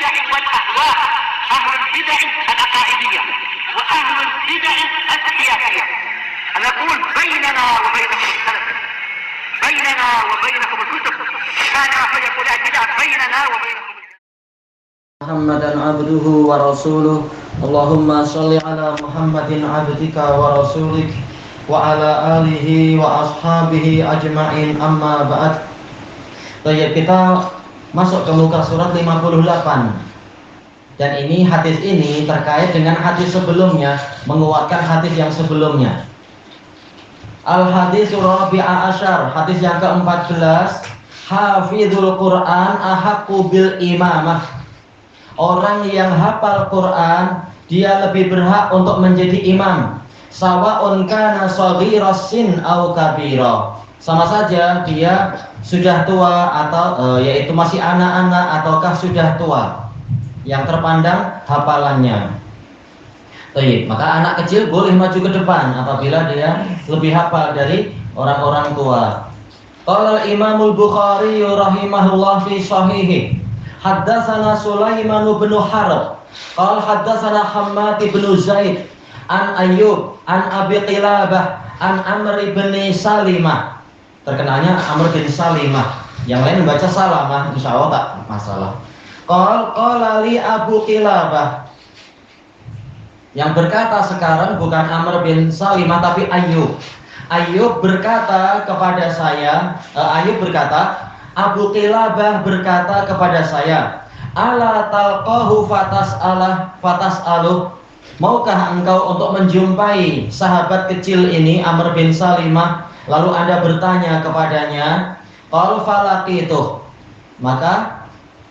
البدع والأهواء، أهل البدع العقائدية وأهل البدع السياسية. نقول بيننا وبينكم السلف، بيننا وبينكم الكتب، كان فيقول البدع بيننا وبينكم. محمدا عبده ورسوله اللهم صل على محمد عبدك ورسولك وعلى آله وأصحابه أجمعين أما بعد. Baik, kita masuk ke muka surat 58. Dan hadis ini terkait dengan hadis sebelumnya, menguatkan hadis yang sebelumnya. Al-hadis rabi'a asyar, hadis yang ke-14, hafizul Quran ahaqqu bil imamah. Orang yang hafal Quran, dia lebih berhak untuk menjadi imam. Sawa'un kana shaghiras sin au kabira. Sama saja dia sudah tua atau yaitu masih anak-anak ataukah sudah tua. Yang terpandang hafalannya. Baik, maka anak kecil boleh maju ke depan apabila dia lebih hafal dari orang-orang tua. Qala Imamul Bukhari rahimahullah fi sahihi. Haddatsana Sulaiman bin Harb, qala haddatsana Hammad bin Zaid, an Ayyub, an Abi Qilabah, an Amr bin Salimah. Terkenalnya Amr bin Salimah. Yang lain membaca Salamah, insyaallah tak masalah. Qala li Abu Qilabah. Yang berkata sekarang bukan Amr bin Salimah tapi Ayyub. Ayyub berkata kepada saya, Ayyub berkata, Abu Qilabah berkata kepada saya, ala talqahu fatas'aluh. Maukah engkau untuk menjumpai sahabat kecil ini Amr bin Salimah, lalu Anda bertanya kepadanya? Qal falaqituh. Maka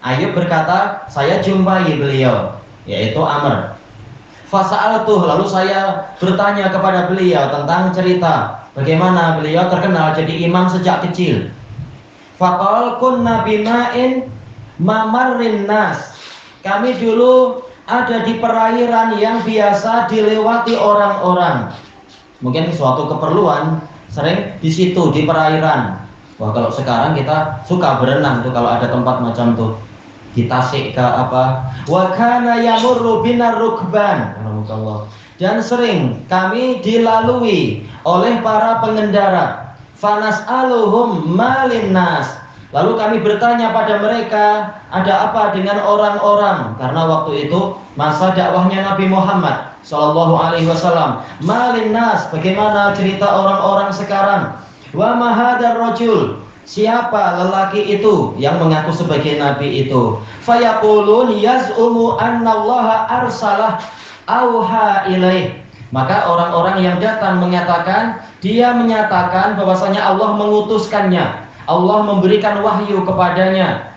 Ayyub berkata, saya jumpai beliau, yaitu Amr. Fasa'altuh, lalu saya bertanya kepada beliau tentang cerita bagaimana beliau terkenal jadi imam sejak kecil. Faqal kunna bima'in mamarrin nas. Kami dulu ada di perairan yang biasa dilewati orang-orang. Mungkin suatu keperluan sering di situ di perairan. Wah, kalau sekarang kita suka berenang tuh kalau ada tempat macam tuh. Di Tasik ke apa? Wa kana yamurru binar rukban. Dan sering kami dilalui oleh para pengendara. Fanas'aluhum malin nas. Lalu kami bertanya pada mereka, ada apa dengan orang-orang? Karena waktu itu masa dakwahnya Nabi Muhammad sallallahu alaihi wasallam. Malin nas, bagaimana cerita orang-orang sekarang? Wa ma hadzal rajul? Siapa lelaki itu yang mengaku sebagai nabi itu? Fayaqulun yaz'umu annallaha arsalah auha ilaih. Maka orang-orang yang datang mengatakan, dia menyatakan bahwasanya Allah mengutuskannya, Allah memberikan wahyu kepadanya.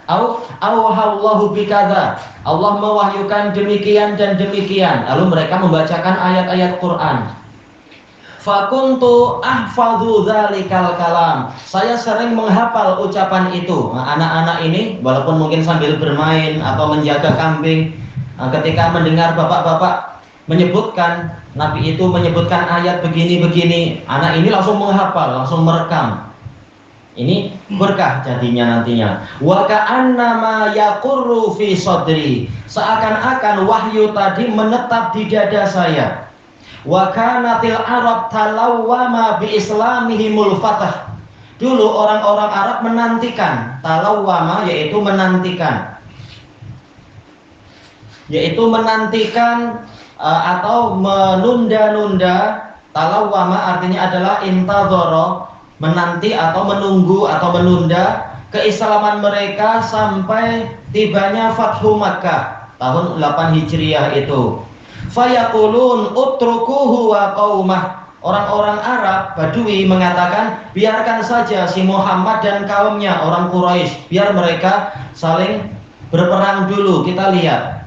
Auhallahu bikadza, Allah mewahyukan demikian dan demikian. Lalu mereka membacakan ayat-ayat Quran. Fakuntu ahfadhu dzalikal kalam. Saya sering menghafal ucapan itu. Nah, anak-anak ini walaupun mungkin sambil bermain atau menjaga kambing, ketika mendengar bapak-bapak menyebutkan, Nabi itu menyebutkan ayat begini-begini, anak ini langsung menghafal, langsung merekam. Ini berkah jadinya nantinya. Wa ka'annama yaqurru fi sadri. Seakan-akan wahyu tadi menetap di dada saya. Wa kanatil Arab talawwama bi islamihimul fatah. Dulu orang-orang Arab menantikan, talawwama yaitu menantikan. Yaitu menantikan atau menunda-nunda. Talawwama artinya adalah intadzara, menanti atau menunggu atau menunda keislaman mereka sampai tibanya Fathu Makkah tahun 8 Hijriah itu. Fayaqulun utrukuhu wa qaumah. Orang-orang Arab Badui mengatakan, biarkan saja si Muhammad dan kaumnya orang Quraisy, biar mereka saling berperang dulu, kita lihat.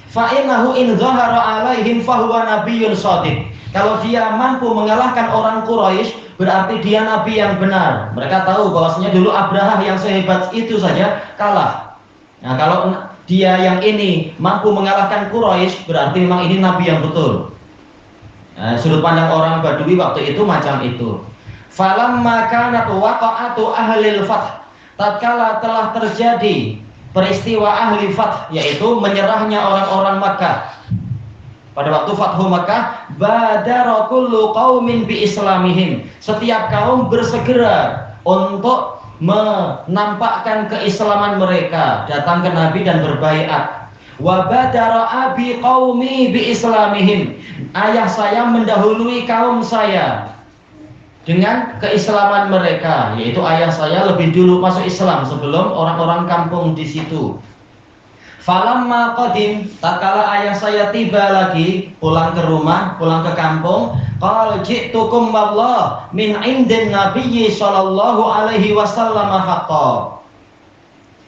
Fa innahu in dhahara alaihim fahuwa nabiyyun shadiq. Kalau dia mampu mengalahkan orang Quraisy, berarti dia nabi yang benar. Mereka tahu bahwasanya dulu Abraha yang sehebat itu saja kalah. Nah, kalau dia yang ini mampu mengalahkan Quraisy, berarti memang ini nabi yang betul. Nah, sudut pandang orang Badui waktu itu macam itu. Falamma kanat waqa'atu ahlil fath. Tatkala telah terjadi peristiwa ahli fath, yaitu menyerahnya orang-orang Makkah. Pada waktu Fathu Makkah, badara kullu qaumin bi islamihim. Setiap kaum bersegera untuk menampakkan keislaman mereka, datang ke Nabi dan berbaiat. Wa badara abi qaumi bi islamihim. Ayah saya mendahului kaum saya dengan keislaman mereka, yaitu ayah saya lebih dulu masuk Islam sebelum orang-orang kampung di situ. Falamma qadim, tatkala ayah saya tiba lagi, pulang ke rumah, pulang ke kampung, qala ji'tukum wallah min indin nabiyyi sallallahu alaihi wasallam haqqan.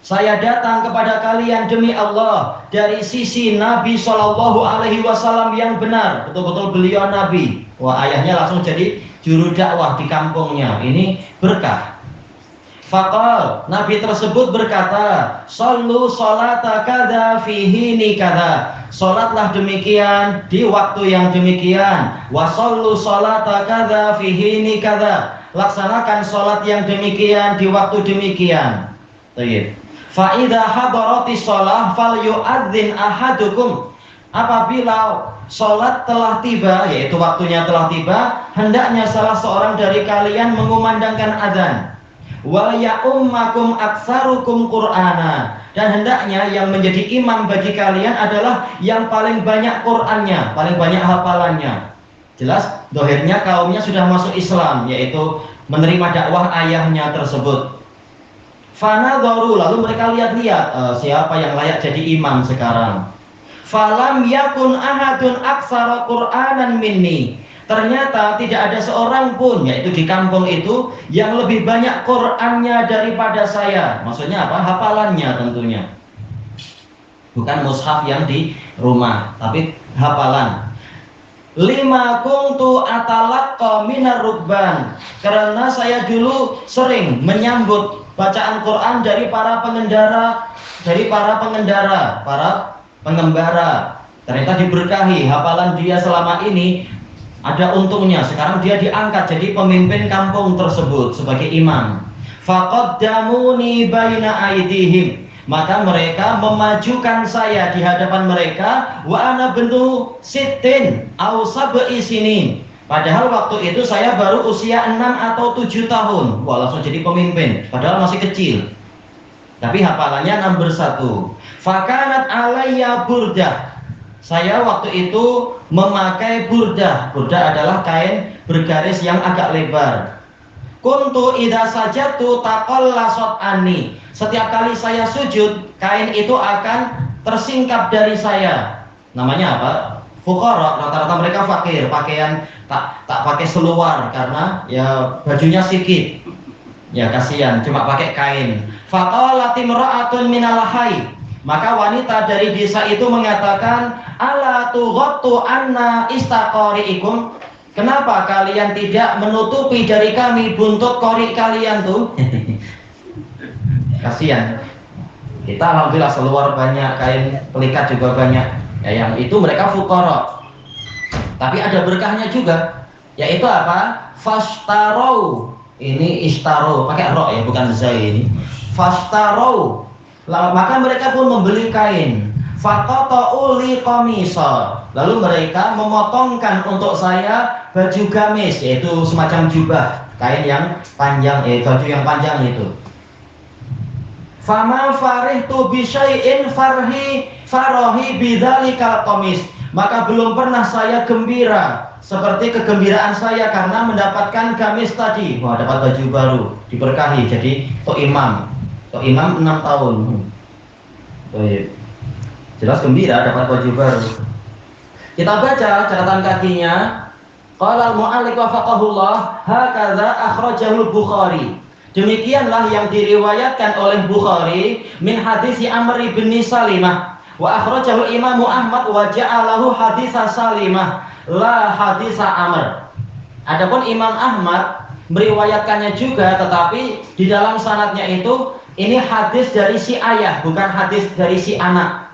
Saya datang kepada kalian demi Allah dari sisi Nabi sallallahu alaihi wasallam yang benar, betul-betul beliau nabi. Wah, ayahnya langsung jadi juru dakwah di kampungnya. Ini berkah. Faqal, Nabi tersebut berkata, "Shallu sholata kadza fihi nikada." Salatlah demikian di waktu yang demikian. Wa shallu sholata kadza fihi nikada. Laksanakan salat yang demikian di waktu demikian. Baik. Fa idza hadaratis shalah falyu'adzin ahadukum. Apabila salat telah tiba, yaitu waktunya telah tiba, hendaknya salah seorang dari kalian mengumandangkan azan. Wa ya'ummakum aktsarukum qur'ana, dan hendaknya yang menjadi imam bagi kalian adalah yang paling banyak Qur'annya, paling banyak hafalannya. Jelas dohirnya kaumnya sudah masuk Islam, yaitu menerima dakwah ayahnya tersebut. Fanadharu, lalu mereka lihat-lihat siapa yang layak jadi imam sekarang. Falam yakun ahadun aktsara Qur'anan minni. Ternyata tidak ada seorang pun, yaitu di kampung itu, yang lebih banyak Qur'annya daripada saya. Maksudnya apa? Hafalannya tentunya. Bukan mushaf yang di rumah, tapi hafalan. Lima kuntu atalaqqa minar rukban. Karena saya dulu sering menyambut bacaan Quran dari para pengendara, para pengembara. Ternyata diberkahi hafalan dia selama ini. Ada untungnya, sekarang dia diangkat jadi pemimpin kampung tersebut sebagai imam. Faqaddamuni baina aydihim, maka mereka memajukan saya di hadapan mereka. Wa ana bintu sittin aw sab'i sinin. Padahal waktu itu saya baru usia 6 atau 7 tahun. Wah, langsung jadi pemimpin, padahal masih kecil. Tapi hafalannya nomor 1. Fakanat alayya burdah. Saya waktu itu memakai burdah. Burdah adalah kain bergaris yang agak lebar. Kuntu idza sajadtu taqallasat anni. Setiap kali saya sujud, kain itu akan tersingkap dari saya. Namanya apa? Fuqara, rata-rata mereka fakir, pakaian tak pakai seluar karena ya bajunya sikit. Ya kasihan, cuma pakai kain. Faqalat imra'atun minal hayy. Maka wanita dari desa itu mengatakan, ala tughattu anna istaqari'ikum. Kenapa kalian tidak menutupi dari kami buntut kori kalian tuh? Kasihan. Kita alhamdulillah seluar banyak, kain pelikat juga banyak. Ya, yang itu mereka fuqara. Tapi ada berkahnya juga, yaitu apa? Fastarau. Ini istaro, pakai ro ya, bukan zai ini. Fastarau. Maka mereka pun membeli kain. Faqata'u li qamisa. Lalu mereka memotongkan untuk saya baju gamis, yaitu semacam jubah, kain yang panjang, baju yang panjang itu. Fama farihtu bi syai'in farahi bidzalikal qamis. Maka belum pernah saya gembira seperti kegembiraan saya karena mendapatkan gamis tadi. Wah, dapat baju baru, diberkahi jadi tok imam. Tok imam 6 tahun. Jelas gembira dapat baju baru. Kita baca catatan kakinya. Qala al-mu'allif wafaqahullah, hakadza akhrajahu Bukhari. Demikianlah yang diriwayatkan oleh Bukhari min hadis Amr bin Salimah wa akhrajahu Imam Ahmad wa ja'alahu hadis Salimah la hadis Amr. Adapun Imam Ahmad meriwayatkannya juga, tetapi di dalam sanadnya itu ini hadis dari si ayah, bukan hadis dari si anak.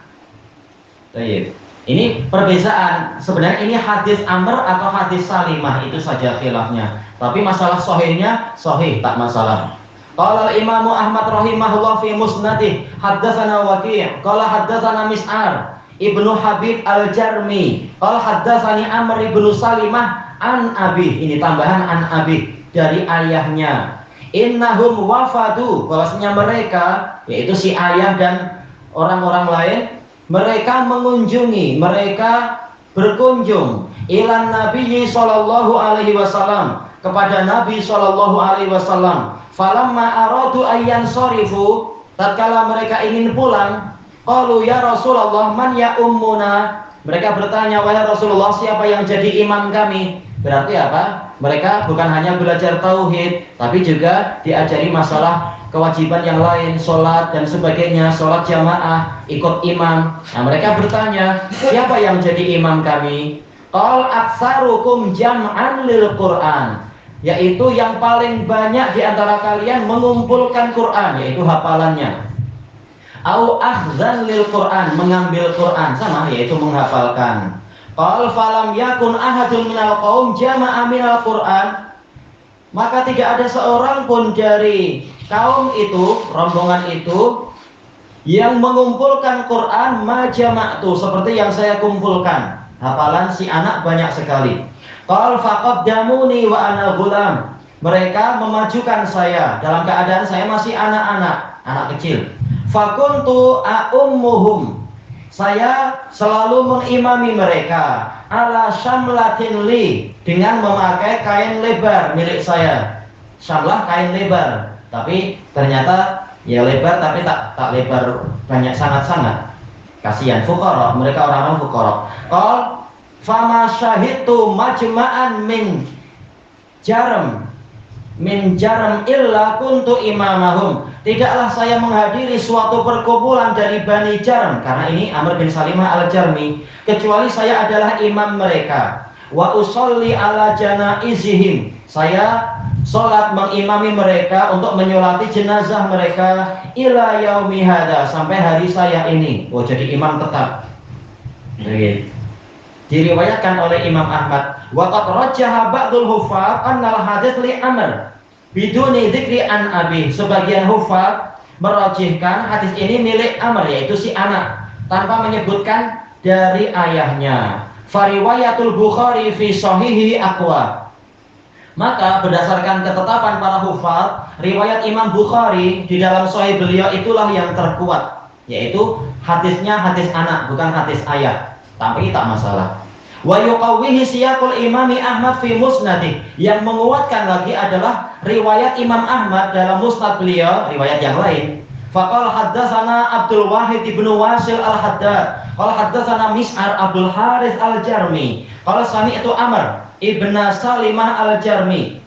Baik. Ini perbedaan. Sebenarnya ini hadis Amr atau hadis Salimah, itu saja khilafnya. Tapi masalah sahihnya sahih, tak masalah. Qala al-Imam Ahmad rahimahullah fi musnadih, haddatsana Waqi', qala haddatsana Mis'ar Ibnu Habib Al-Jarmi, qala haddatsani Amr ibnu Salimah an abi. Ini tambahan an abi, dari ayahnya. Innahum wafadu, bahwasanya mereka, yaitu si ayah dan orang-orang lain, mereka mengunjungi, mereka berkunjung ilan Nabi sallallahu alaihi wasallam, kepada Nabi sallallahu alaihi wasallam. Falamma aradu ayyan sorifu, tatkala mereka ingin pulang, qalu ya Rasulullah man ya ummuna. Mereka bertanya, wahai Rasulullah, siapa yang jadi imam kami? Berarti apa? Mereka bukan hanya belajar tauhid, tapi juga diajari masalah kewajiban yang lain, sholat dan sebagainya, sholat jamaah, ikut imam. Nah, mereka bertanya, siapa yang jadi imam kami? Qal aktsarukum jam'an lil Qur'an, yaitu yang paling banyak di antara kalian mengumpulkan Quran, yaitu hafalannya. Au akhdhan lil Quran, mengambil Quran, sama, yaitu menghafalkan. Qal falam yakun ahadun minal qaum jama'a minal Quran, maka tidak ada seorang pun dari kaum itu, rombongan itu, yang mengumpulkan Quran ma jama'tu, seperti yang saya kumpulkan. Hafalan si anak banyak sekali. Qal faqaddamuni wa ana ghulam, mereka memajukan saya dalam keadaan saya masih anak-anak, anak kecil. Fakuntu a'ummuhum, saya selalu mengimami mereka ala syamlatin li, dengan memakai kain lebar milik saya. Syamlah kain lebar, tapi ternyata ya lebar, tapi tak lebar banyak sangat-sangat. Kasihan fuqara, mereka orang-orang fuqara. Qal fama syahidtu majma'an min jaram illa kuntu imamahum, tidaklah saya menghadiri suatu perkumpulan dari Bani Jarm, karena ini Amr bin Salimah Al-Jarmi, kecuali saya adalah imam mereka. Wa usolli ala janaizihim, saya sholat mengimami mereka untuk menyolati jenazah mereka ila yaumi hada, sampai hari saya ini. Oh, jadi imam tetap. Jadi diriwayatkan oleh Imam Ahmad, wa qad rajjaha ba'dul huffaz annal hadits li Amr biduni dzikri an abi, sebagian huffaz merajihkan hadis ini milik Amr, yaitu si anak, tanpa menyebutkan dari ayahnya. Fariwayatul Bukhari fi sahihi aqwa, maka berdasarkan ketetapan para huffaz, riwayat Imam Bukhari di dalam sahih beliau itulah yang terkuat, yaitu hadisnya hadis anak, bukan hadis ayah. Tapi tak masalah. Wa yuqawwihi siyaqul Imami Ahmad fi musnadih, yang menguatkan lagi adalah riwayat Imam Ahmad dalam musnad beliau, riwayat yang lain. Faqala haddatsana Abdul Wahid ibnu Wasil al-Haddad, qala haddatsana Mis'ar Abdul Haris al-Jarmi, qala sami'tu Amr ibn Salimah al-Jarmi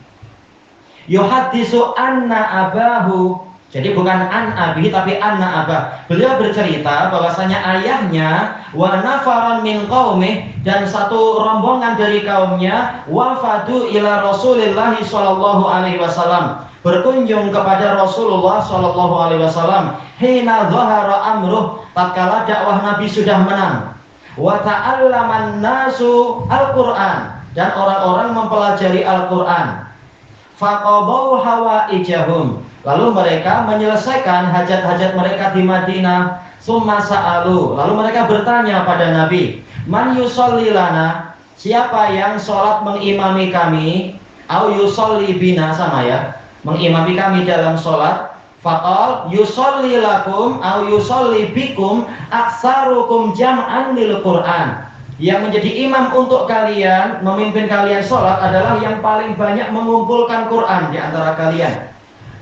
yuhaddisu anna abahu, jadi bukan an abi tapi anna abah. Beliau bercerita bahwasanya ayahnya wa nafaran min qaumih, dan satu rombongan dari kaumnya wafadu ila Rasulillah sallallahu alaihi wasallam, berkunjung kepada Rasulullah sallallahu alaihi wasallam hina dhahara amruh, tatkala dakwah Nabi sudah menang. Wa ta'allaman nasu al-Qur'an, dan orang-orang mempelajari Al-Qur'an. Faqabau hawaijahum, lalu mereka menyelesaikan hajat-hajat mereka di Madinah. Summa sa'alu, lalu mereka bertanya pada Nabi, man yusolli lana, siapa yang sholat mengimami kami, au yusolli bina, sama ya, mengimami kami dalam sholat. Faqal yusolli lakum au yusolli bikum aksarukum jam'an lil Qur'an, yang menjadi imam untuk kalian, memimpin kalian sholat adalah yang paling banyak mengumpulkan Quran di antara kalian.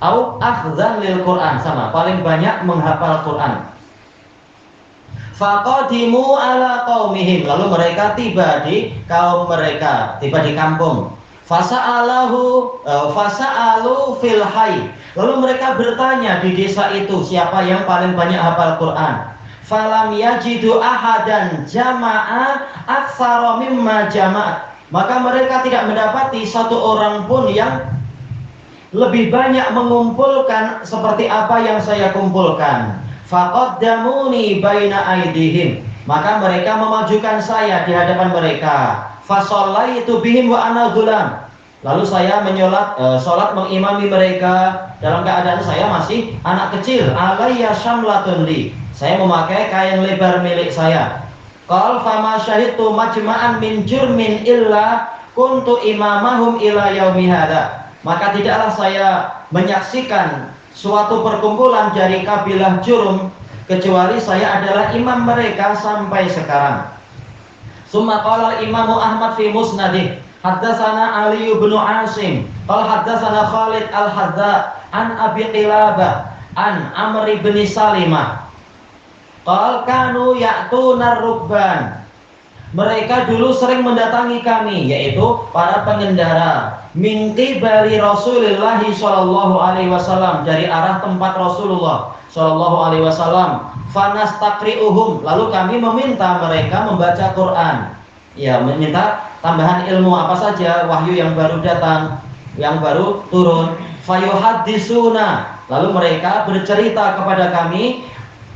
Au akhdhan lil Quran, sama, paling banyak menghafal Quran. Faqadimu ala qaumihim, lalu mereka tiba di kaum mereka, tiba di kampung. Fasa'alu fil hayy, lalu mereka bertanya di desa itu siapa yang paling banyak hafal Quran. Falam yajidu ahadan jama'a aktsara mimma jama'at, maka mereka tidak mendapati satu orang pun yang lebih banyak mengumpulkan seperti apa yang saya kumpulkan. Faqaddamuni baina aydihim, maka mereka memajukan saya di hadapan mereka. Fasallaitu bihim wa ana ghulam, Lalu saya sholat mengimami mereka dalam keadaan saya masih anak kecil. Alayya syamlatun li. Saya memakai kain lebar milik saya. Qal fama syahidtu majma'an min jurmin illa kuntu imamahum ila yaumi hadza. Maka tidaklah saya menyaksikan suatu perkumpulan dari kabilah Jurm kecuali saya adalah imam mereka sampai sekarang. Summa qala Imamu Ahmad fi musnadih haddatsana Ali bin Asim qala haddatsana Khalid al-Hadza an Abi Qilabah an Amr bin Salimah qala kanu ya'tuna rukban. Mereka dulu sering mendatangi kami, yaitu para pengendara min qibali Rasulullah sallallahu alaihi wasallam, dari arah tempat Rasulullah sallallahu alaihi wasallam. Fanastaqri'uhum, lalu kami meminta mereka membaca Quran. Ya, meminta tambahan ilmu apa saja, wahyu yang baru datang, yang baru turun. Fayuhaddisuna, lalu mereka bercerita kepada kami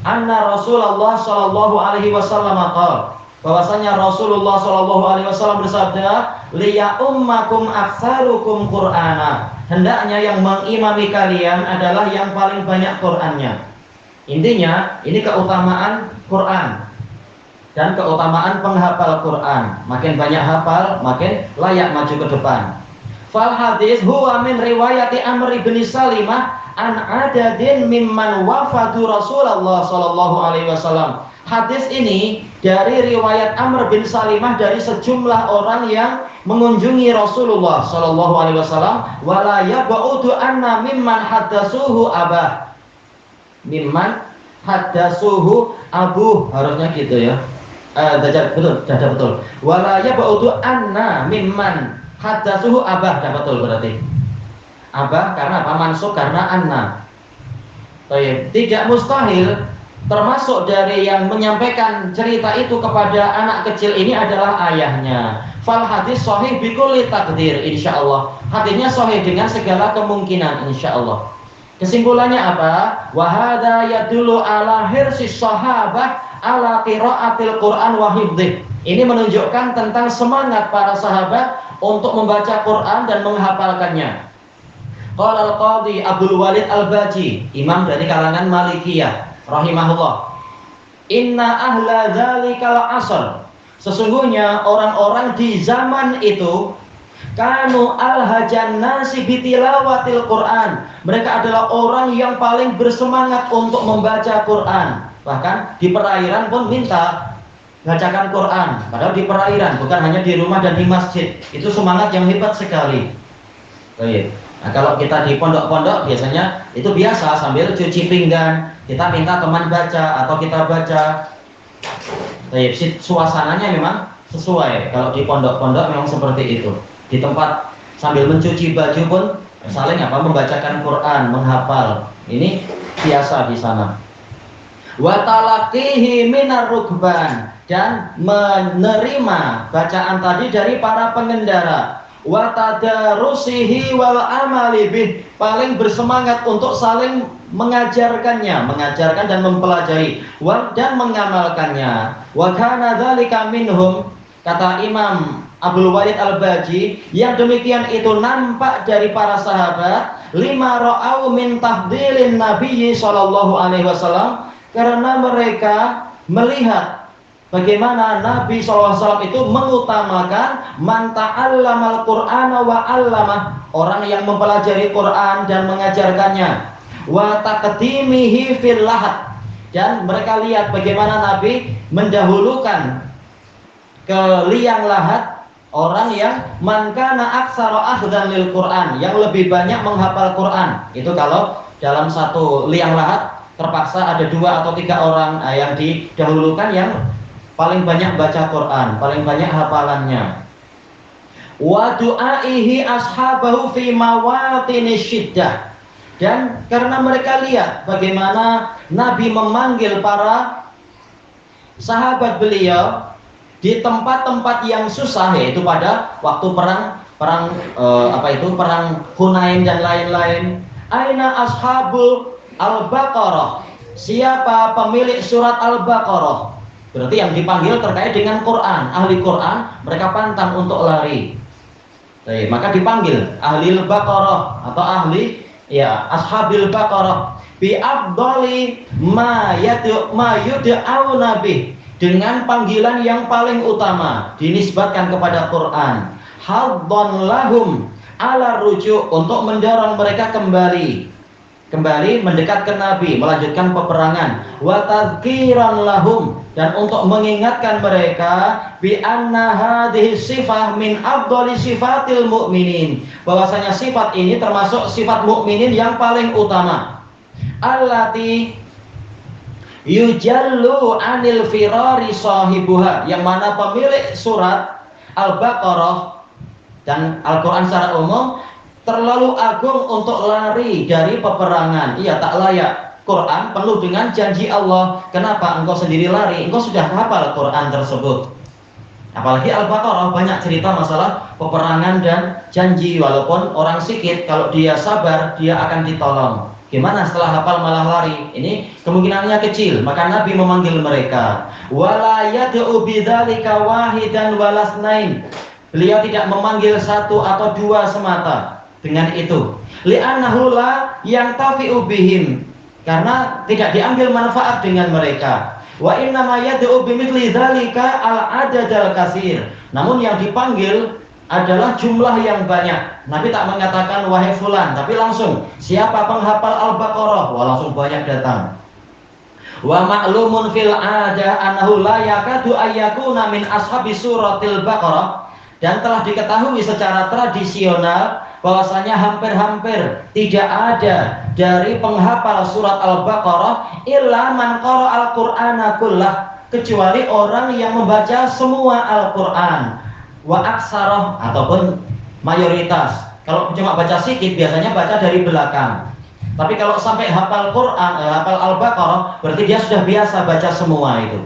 anna Rasulullah sallallahu alaihi wasallam qala, bahwasanya Rasulullah sallallahu alaihi wasallam bersabda, liya ummakum aktsarukum Qur'ana, hendaknya yang mengimami kalian adalah yang paling banyak Qur'annya. Intinya ini keutamaan Quran dan keutamaan penghafal Quran. Makin banyak hafal, makin layak maju ke depan. Fal hadis huwa min riwayati Amr bin Salimah an adadin mimman wafadu Rasulullah sallallahu alaihi wasallam. Hadis ini dari riwayat Amr bin Salimah dari sejumlah orang yang mengunjungi Rasulullah sallallahu alaihi wasallam. Wala yab'udu anna mimman haddasuhu abah. Mimman haddasuhu abu, harusnya gitu ya. Betul. Wala yab'udu anna mimman haddasuhu abah, betul berarti. Abah karena apa? Mansub karena anna. Tidak mustahil termasuk dari yang menyampaikan cerita itu kepada anak kecil ini adalah ayahnya. Fal hadis sahih bikulli takdir, insyaallah. Hadisnya sahih dengan segala kemungkinan, insyaallah. Kesimpulannya apa? Wa hadza yadullu ala hirsis sahabah ala qiraatil Qur'an wa hifdzih. Ini menunjukkan tentang semangat para sahabat untuk membaca Quran dan menghafalkannya. Qala al-Qadhi Abdul Walid Al-Baji, imam dari kalangan Malikiyah rahimahullah. Inna ahla dzalikal asr, sesungguhnya orang-orang di zaman itu kanu alhajan nasi bitilawatil Quran, mereka adalah orang yang paling bersemangat untuk membaca Quran. Bahkan di perairan pun minta bacakan Quran, padahal di perairan, bukan hanya di rumah dan di masjid. Itu semangat yang hebat sekali. Baik. Nah, kalau kita di pondok-pondok biasanya itu biasa sambil cuci pinggan kita minta teman baca atau kita baca. Baik, suasananya memang sesuai. Kalau di pondok-pondok memang seperti itu. Di tempat sambil mencuci baju pun saling membacakan Quran, menghafal. Ini biasa di sana. Wa talaqihi minar rukban, dan menerima bacaan tadi dari para pengendara. Wa tadarusihi wal amali bih, paling bersemangat untuk saling mengajarkan dan mempelajari dan mengamalkannya. Wa kana dzalika minhum, kata Imam Abdul Walid Al-Baji, yang demikian itu nampak dari para sahabat, lima ra'au min tafdilin Nabi sallallahu alaihi wasallam, karena mereka melihat bagaimana Nabi SAW itu mengutamakan man ta'allamal Qur'ana wa 'allamah, orang yang mempelajari Quran dan mengajarkannya, wa taqdimihi fil lahad, dan mereka lihat bagaimana Nabi mendahulukan ke liang lahat orang yang man kana aktsara akhdan lil Quran, yang lebih banyak menghafal Quran. Itu kalau dalam satu liang lahat terpaksa ada 2 atau 3 orang yang didahulukan yang paling banyak baca Quran, paling banyak hafalannya. Wa du'aihi ashabahu fi mawatinish syiddah, dan karena mereka lihat bagaimana Nabi memanggil para sahabat beliau di tempat-tempat yang susah, yaitu pada waktu perang Hunain dan lain-lain. Aina ashabul al-Baqarah, siapa pemilik surat Al-Baqarah? Berarti yang dipanggil terkait dengan Quran, ahli Quran, mereka pantang untuk lari. Baik, maka dipanggil ahli Baqarah atau ahli ya ashabil Baqarah bi afdali ma yud'au nabi, dengan panggilan yang paling utama dinisbatkan kepada Quran. Haddon lahum ala rujuk, untuk mendorong mereka kembali mendekat ke Nabi, melanjutkan peperangan. Wa tadhkiran lahum, dan untuk mengingatkan mereka bi anna hadhihi sifah min afdali sifatil mu'minin, bahwasanya sifat ini termasuk sifat mukminin yang paling utama. Allati yujallu anil firari sahibuha, yang mana pemilik surat Al-Baqarah dan Al-Quran secara umum terlalu agung untuk lari dari peperangan. Ia tak layak. Quran penuh dengan janji Allah. Kenapa engkau sendiri lari? Engkau sudah hafal Quran tersebut. Apalagi Al-Baqarah banyak cerita masalah peperangan dan janji. Walaupun orang sikit, kalau dia sabar, dia akan ditolong. Gimana setelah hafal malah lari? Ini kemungkinannya kecil. Maka Nabi memanggil mereka. Wala yad'u bidzalika wahidan walasnain. Beliau tidak memanggil satu atau dua semata dengan itu. Li'annahu la yantafi'u bihim, karena tidak diambil manfaat dengan mereka. Wa inna ma yad'u bimithli dzalika al-adadal katsir. Namun yang dipanggil adalah jumlah yang banyak. Nabi tak mengatakan wahai fulan, tapi langsung siapa penghafal Al-Baqarah, wah langsung banyak datang. Wa ma'lumun fil 'ada annahu la yakadu ayyakuna min ashabi suratil Baqarah, dan telah diketahui secara tradisional bahwasanya hampir-hampir tidak ada dari penghafal surat Al-Baqarah illa man qara al-Qur'ana kullah, kecuali orang yang membaca semua Al-Qur'an. Wa aksarah, ataupun mayoritas. Kalau cuma baca sedikit biasanya baca dari belakang. Tapi kalau sampai hafal Quran, hafal Al-Baqarah, berarti dia sudah biasa baca semua itu.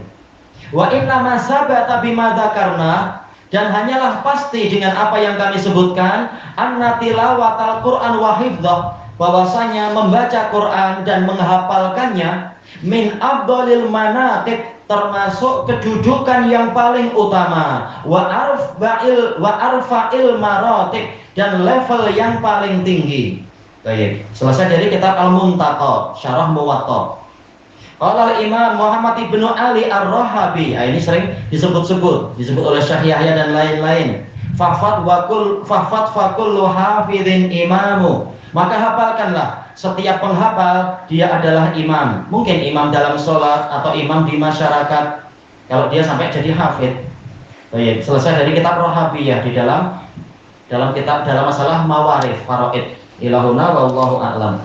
Wa inna ma sabata bima dzakarna, dan hanyalah pasti dengan apa yang kami sebutkan, anna tilawatal Quran wa hifdzah, bahwasanya membaca Quran dan menghafalkannya min afdalil manaqib, termasuk kedudukan yang paling utama, wa arfa'il maratib, dan level yang paling tinggi. Baik, selesai dari kitab Al-Muntaqa, Syarah Muwatta. Qala Imam Muhammad ibnu Ali Ar-Rahabi, ini sering disebut oleh Syekh Yahya dan lain-lain. Fahfad fakullu hafidhin imamu, maka hafalkanlah, setiap penghafal dia adalah imam. Mungkin imam dalam sholat atau imam di masyarakat, kalau dia sampai jadi hafid. Baik, selesai dari kitab Rahabiyah di dalam masalah mawarif faraid. Ilahuna wallahu a'lam.